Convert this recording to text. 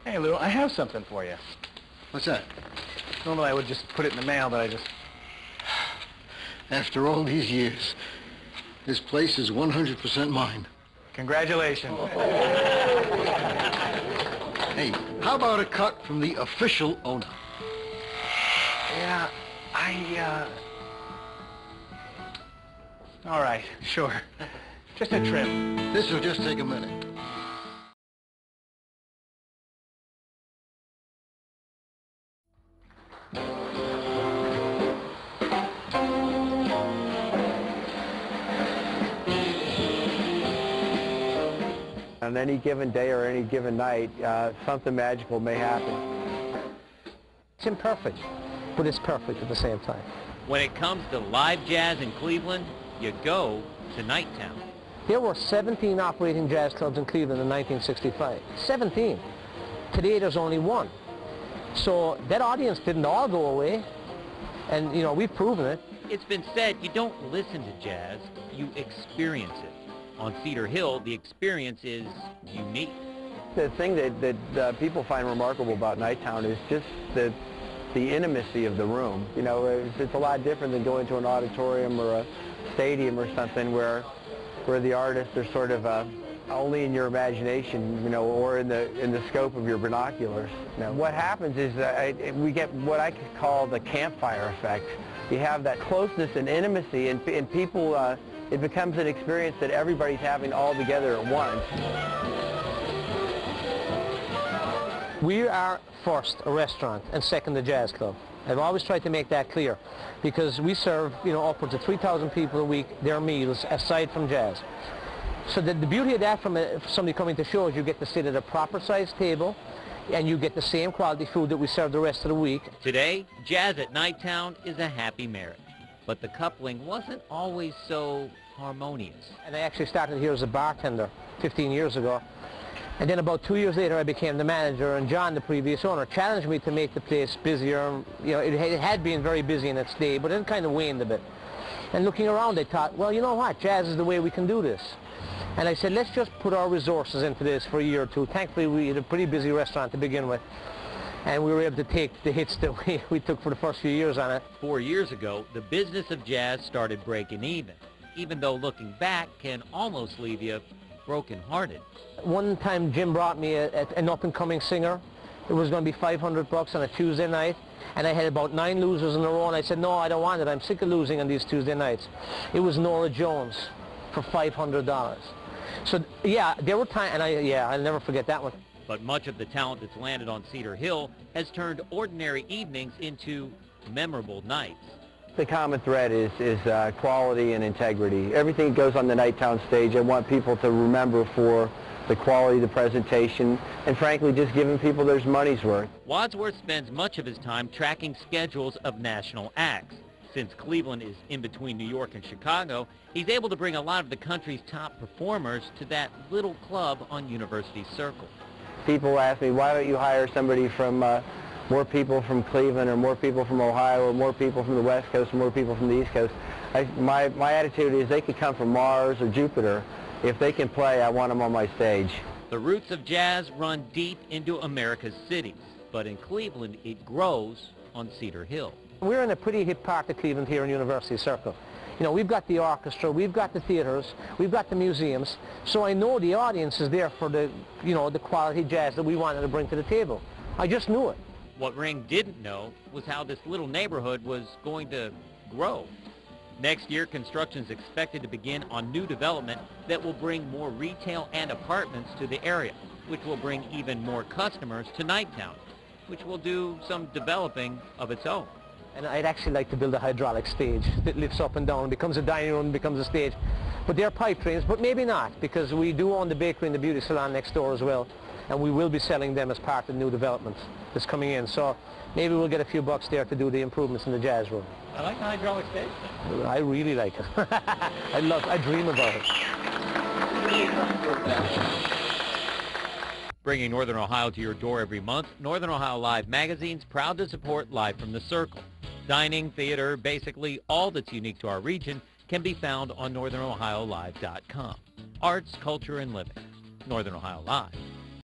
Hey, Lou, I have something for you. What's that? Normally I would just put it in the mail, but I just... After all these years, this place is 100% mine. Congratulations. Hey, how about a cut from the official owner? Yeah, All right, sure. Just a trim. This will just take a minute. On any given day or any given night, something magical may happen. It's imperfect, but it's perfect at the same time. When it comes to live jazz in Cleveland, you go to Nighttown. There were 17 operating jazz clubs in Cleveland in 1965. 17. Today there's only one. So that audience didn't all go away, and you know, we've proven it. It's been said you don't listen to jazz, you experience it. On Cedar Hill, the experience is unique. The thing that people find remarkable about Nighttown is just the intimacy of the room. You know, it's a lot different than going to an auditorium or a stadium or something where the artists are sort of only in your imagination, you know, or in the scope of your binoculars. Now, what happens is we get what I could call the campfire effect. You have that closeness and intimacy, and people, it becomes an experience that everybody's having all together at once. We are first a restaurant and second a jazz club. I've always tried to make that clear because we serve, you know, upwards of 3,000 people a week their meals aside from jazz. So the beauty of that from somebody coming to shows, you get to sit at a proper sized table and you get the same quality food that we serve the rest of the week. Today, jazz at Nighttown is a happy marriage, but the coupling wasn't always so harmonious. And I actually started here as a bartender 15 years ago. And then about 2 years later I became the manager, and John, the previous owner, challenged me to make the place busier. You know, it had been very busy in its day, but it kind of waned a bit. And looking around I thought, well, you know what, jazz is the way we can do this. And I said, let's just put our resources into this for a year or two. Thankfully we had a pretty busy restaurant to begin with, and we were able to take the hits that we took for the first few years on it. 4 years ago, the business of jazz started breaking even though looking back can almost leave you broken-hearted. One time Jim brought me an up-and-coming singer. It was going to be $500 on a Tuesday night, and I had about 9 losers in a row, and I said, no, I don't want it. I'm sick of losing on these Tuesday nights. It was Nora Jones for $500. So, yeah, there were times, and I'll never forget that one. But much of the talent that's landed on Cedar Hill has turned ordinary evenings into memorable nights. The common thread is quality and integrity. Everything that goes on the Nighttown stage, I want people to remember for the quality of the presentation, and frankly, just giving people their money's worth. Wadsworth spends much of his time tracking schedules of national acts. Since Cleveland is in between New York and Chicago, he's able to bring a lot of the country's top performers to that little club on University Circle. People ask me, why don't you hire somebody from more people from Cleveland, or more people from Ohio, or more people from the West Coast, or more people from the East Coast? My attitude is they could come from Mars or Jupiter. If they can play, I want them on my stage. The roots of jazz run deep into America's cities, but in Cleveland it grows on Cedar Hill. We're in a pretty hip part of Cleveland here in University Circle. You know, we've got the orchestra, we've got the theaters, we've got the museums, so I know the audience is there for the, you know, the quality jazz that we wanted to bring to the table. I just knew it. What Ring didn't know was how this little neighborhood was going to grow. Next year, construction is expected to begin on new development that will bring more retail and apartments to the area, which will bring even more customers to Nighttown, which will do some developing of its own. And I'd actually like to build a hydraulic stage that lifts up and down, becomes a dining room, becomes a stage. But they're pipe trains, but maybe not, because we do own the bakery and the beauty salon next door as well, and we will be selling them as part of the new development that's coming in. So maybe we'll get a few bucks there to do the improvements in the jazz room. I like the hydraulic stage thing. I really like it. I dream about it. Bringing Northern Ohio to your door every month, Northern Ohio Live magazine's proud to support Live from the Circle. Dining, theater, basically all that's unique to our region can be found on NorthernOhioLive.com. Arts, culture, and living. Northern Ohio Live.